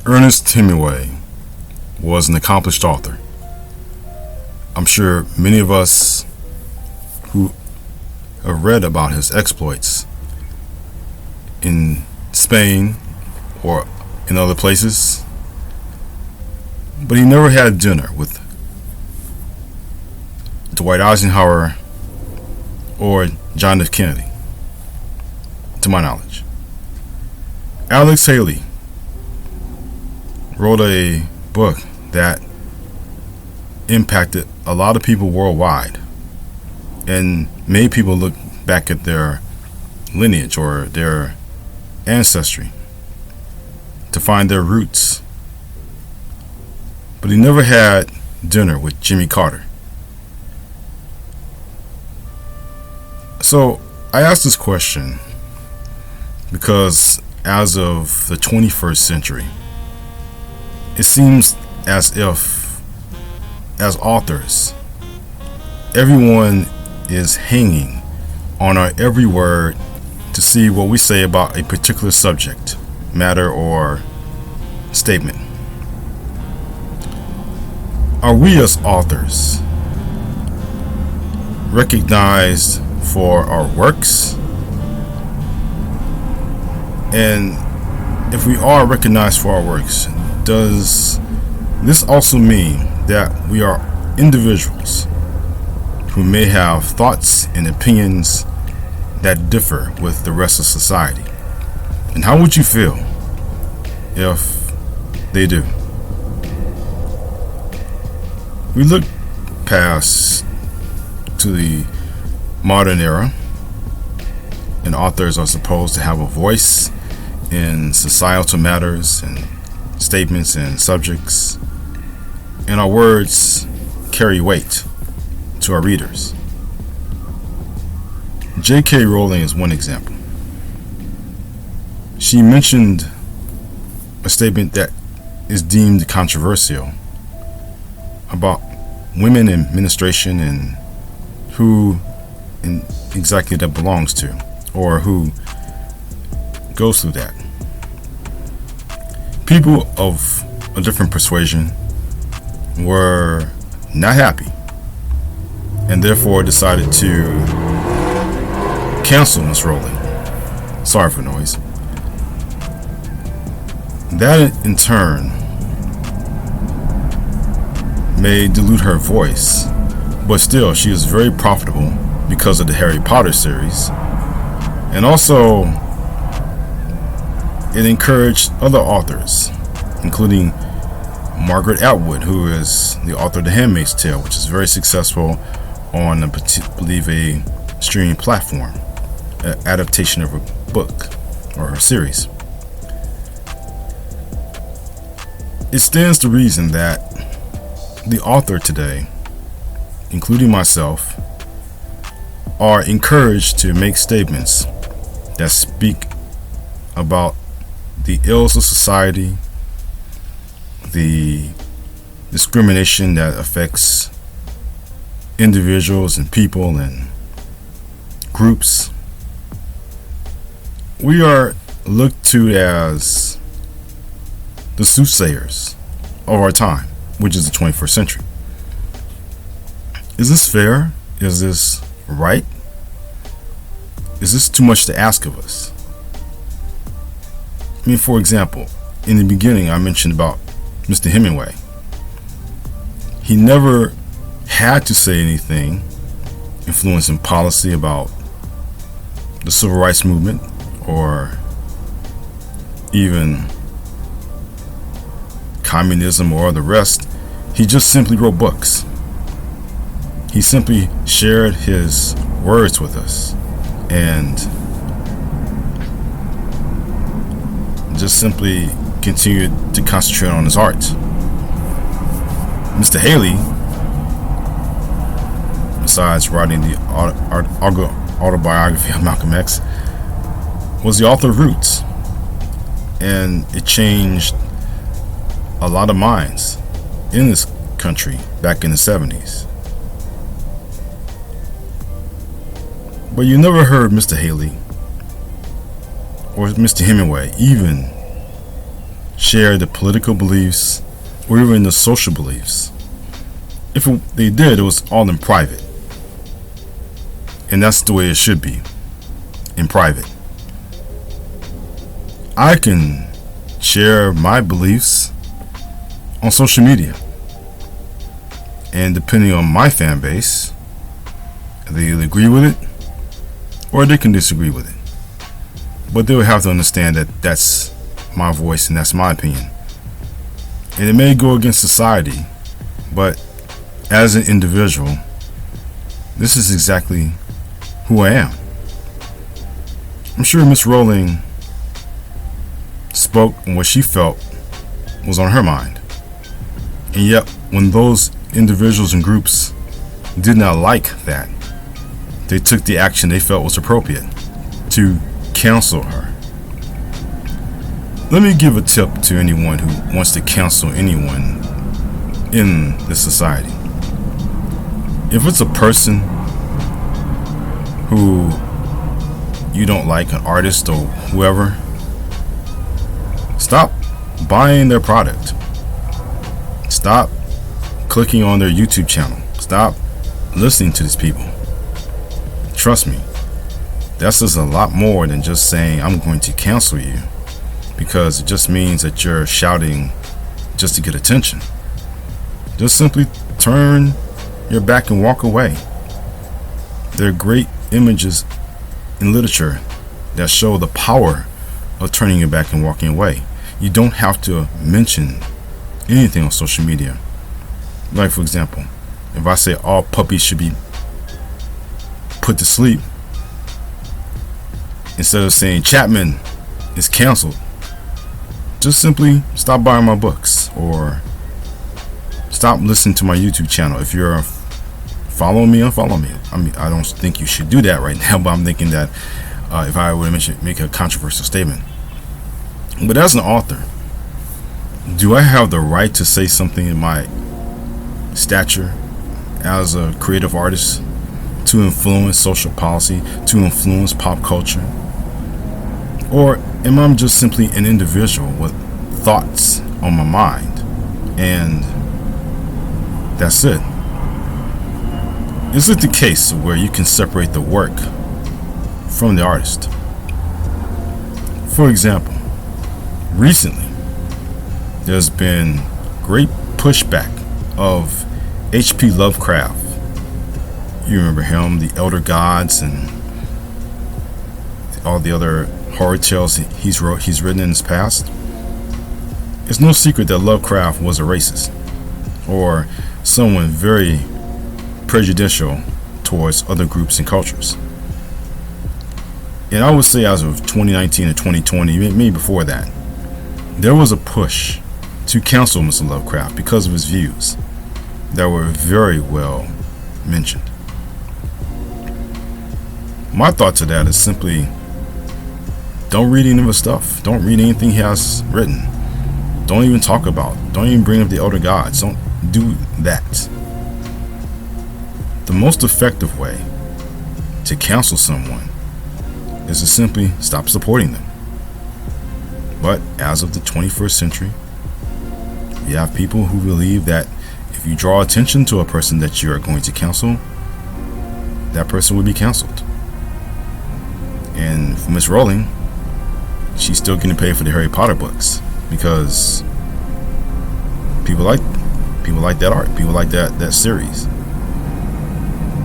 Ernest Hemingway was an accomplished author. I'm sure many of us who have read about his exploits in Spain or in other places, but he never had dinner with Dwight Eisenhower or John F. Kennedy, to my knowledge. Alex Haley wrote a book that impacted a lot of people worldwide and made people look back at their lineage or their ancestry to find their roots. But he never had dinner with Jimmy Carter. So I asked this question because as of the 21st century, it seems as if, as authors, everyone is hanging on our every word to see what we say about a particular subject, matter, or statement. Are we as authors recognized for our works? And if we are recognized for our works, does this also mean that we are individuals who may have thoughts and opinions that differ with the rest of society? And how would you feel if they do? We look past to the modern era, and authors are supposed to have a voice in societal matters and statements and subjects, and our words carry weight to our readers. J.K. Rowling is one example. She mentioned a statement that is deemed controversial about women in administration and who exactly that belongs to, or who goes through that. People of a different persuasion were not happy and therefore decided to cancel Miss Rowling. Sorry for noise. That in turn may dilute her voice, but still she is very profitable because of the Harry Potter series, and also it encouraged other authors, including Margaret Atwood, who is the author of The Handmaid's Tale, which is very successful on, I believe, a streaming platform, an adaptation of her book or her series. It stands to reason that the author today, including myself, are encouraged to make statements that speak about the ills of society, the discrimination that affects individuals and people and groups. We are looked to as the soothsayers of our time, which is the 21st century. Is this fair? Is this right? Is this too much to ask of us? I mean, for example, in the beginning I mentioned about Mr. Hemingway. He never had to say anything influencing policy about the civil rights movement or even communism or the rest. He just simply wrote books. He simply shared his words with us and just simply continued to concentrate on his art. Mr. Haley, besides writing the autobiography of Malcolm X, was the author of Roots, and it changed a lot of minds in this country back in the 70s. But you never heard Mr. Haley or Mr. Hemingway even share the political beliefs or even the social beliefs. If they did, it was all in private. And that's the way it should be, in private. I can share my beliefs on social media. And depending on my fan base, they either agree with it or they can disagree with it. But they will have to understand that that's my voice and that's my opinion. And it may go against society, but as an individual, this is exactly who I am. I'm sure Miss Rowling spoke on what she felt was on her mind. And yet, when those individuals and groups did not like that, they took the action they felt was appropriate to cancel her. Let me give a tip to anyone who wants to cancel anyone in this society. If it's a person who you don't like, an artist or whoever, stop buying their product. Stop clicking on their YouTube channel. Stop listening to these people. Trust me, that's just a lot more than just saying I'm going to cancel you, because it just means that you're shouting just to get attention. Just simply turn your back and walk away. There are great images in literature that show the power of turning your back and walking away. You don't have to mention anything on social media. Like, for example, if I say all puppies should be put to sleep, instead of saying Chapman is canceled, just simply stop buying my books or stop listening to my YouTube channel. If you're following me, unfollow me. I mean, I don't think you should do that right now, but I'm thinking that if I were to make a controversial statement. But as an author, do I have the right to say something in my stature as a creative artist to influence social policy, to influence pop culture? Or am I just simply an individual with thoughts on my mind and that's it? Is it the case where you can separate the work from the artist? For example, recently there's been great pushback of H.P. Lovecraft. You remember him, the Elder Gods, and all the other horror tales he's written in his past. It's no secret that Lovecraft was a racist, or someone very prejudicial towards other groups and cultures. And I would say as of 2019 and 2020, maybe before that, there was a push to cancel Mr. Lovecraft because of his views that were very well mentioned. My thought to that is simply, don't read any of his stuff. Don't read anything he has written. Don't even talk about. Don't even bring up the Elder Gods. Don't do that. The most effective way to cancel someone is to simply stop supporting them. But as of the 21st century, you have people who believe that if you draw attention to a person that you are going to cancel, that person will be canceled. And for Miss Rowling, she's still getting paid for the Harry Potter books because people like that art, people like that series.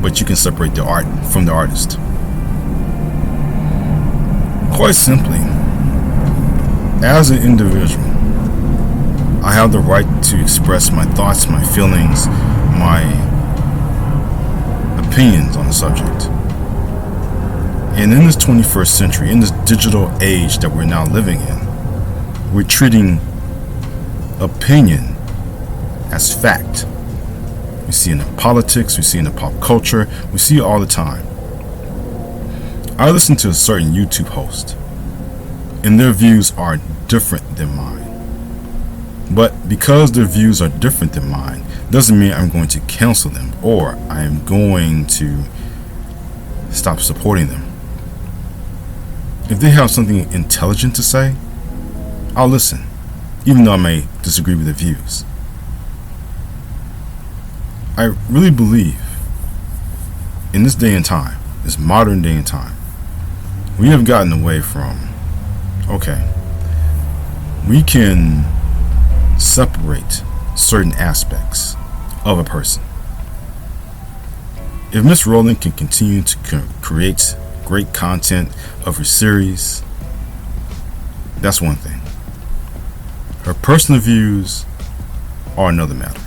But you can separate the art from the artist. Quite simply, as an individual, I have the right to express my thoughts, my feelings, my opinions on the subject. And in this 21st century, in this digital age that we're now living in, we're treating opinion as fact. We see it in politics, we see it in pop culture, we see it all the time. I listen to a certain YouTube host, and their views are different than mine. But because their views are different than mine, doesn't mean I'm going to cancel them or I am going to stop supporting them. If they have something intelligent to say, I'll listen. even though I may disagree with the views. I really believe in this day and time, this modern day and time, we have gotten away from, okay, we can separate certain aspects of a person. If Miss Rowling can continue to create great content of her series, that's one thing. Her personal views are another matter.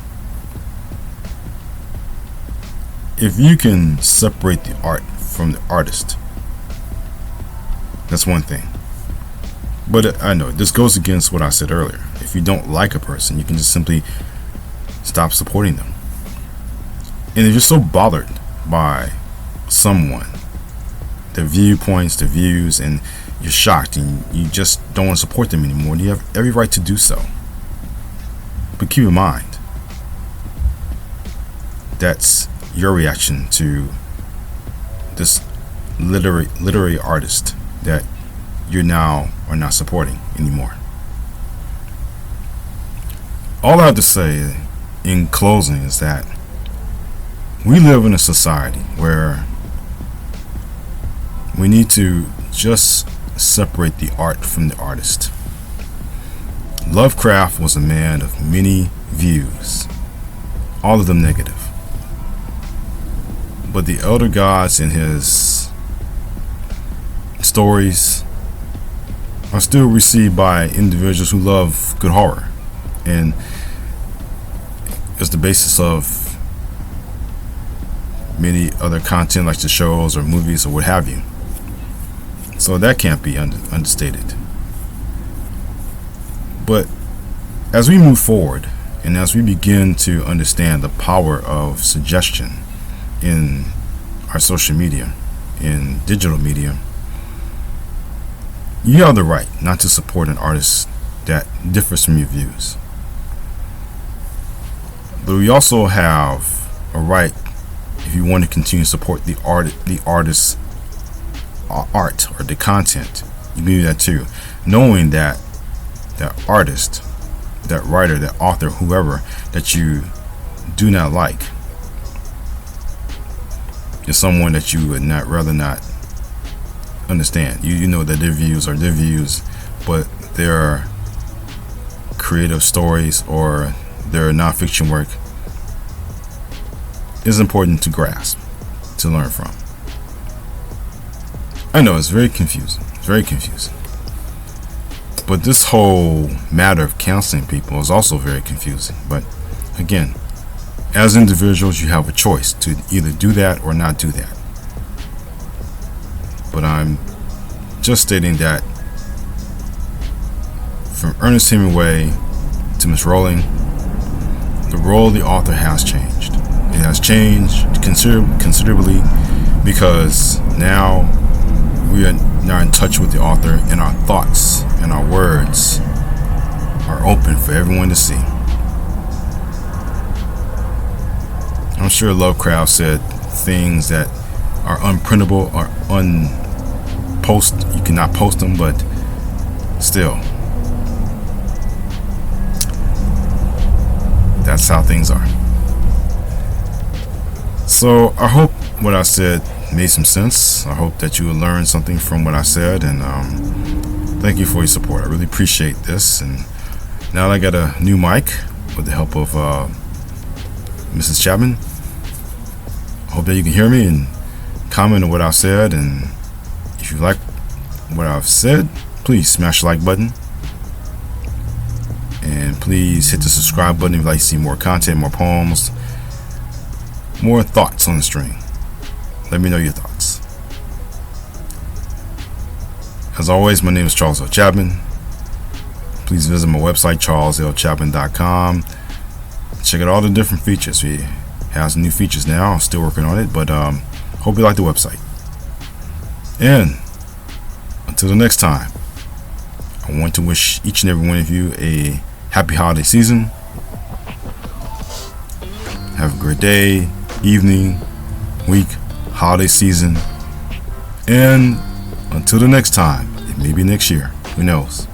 If you can separate the art from the artist, that's one thing. But I know this goes against what I said earlier. If you don't like a person, you can just simply stop supporting them. And if you're so bothered by someone, their viewpoints, their views, and you're shocked and you just don't want to support them anymore, you have every right to do so. But keep in mind, that's your reaction to this literary artist that you now are not supporting anymore. All I have to say in closing is that we live in a society where we need to just separate the art from the artist. Lovecraft was a man of many views, all of them negative. But the elder gods in his stories are still received by individuals who love good horror, and it's the basis of many other content like the shows or movies or what have you. So that can't be understated. But as we move forward and as we begin to understand the power of suggestion in our social media, in digital media, you have the right not to support an artist that differs from your views. But we also have a right, if you want to continue to support the artist's art or the content, you can do that too, knowing that that artist, that writer, that author, whoever that you do not like is someone that you would rather not understand. You know that their views are their views, but their creative stories or their nonfiction work is important to grasp, to learn from. I know it's very confusing. It's very confusing. But this whole matter of counseling people is also very confusing. But again, as individuals, you have a choice to either do that or not do that. But I'm just stating that from Ernest Hemingway to Miss Rowling, the role of the author has changed. It has changed considerably because now we are now in touch with the author, and our thoughts and our words are open for everyone to see. I'm sure Lovecraft said things that are unprintable or you cannot post them, but still, that's how things are. So I hope what I said made some sense. I hope that you will learn something from what I said, and thank you for your support. I really appreciate this. And now that I got a new mic with the help of Mrs. Chapman, I hope that you can hear me and comment on what I've said. And if you like what I've said, please smash the like button, and please hit the subscribe button if you'd like to see more content, more poems, more thoughts on the stream. Let me know your thoughts. As always, my name is Charles L. Chapman. Please visit my website, charleslchapman.com. Check out all the different features. We have some new features now. I'm still working on it, but hope you like the website. And until the next time, I want to wish each and every one of you a happy holiday season. Have a great day, evening, week, holiday season, and until the next time, it may be next year, who knows.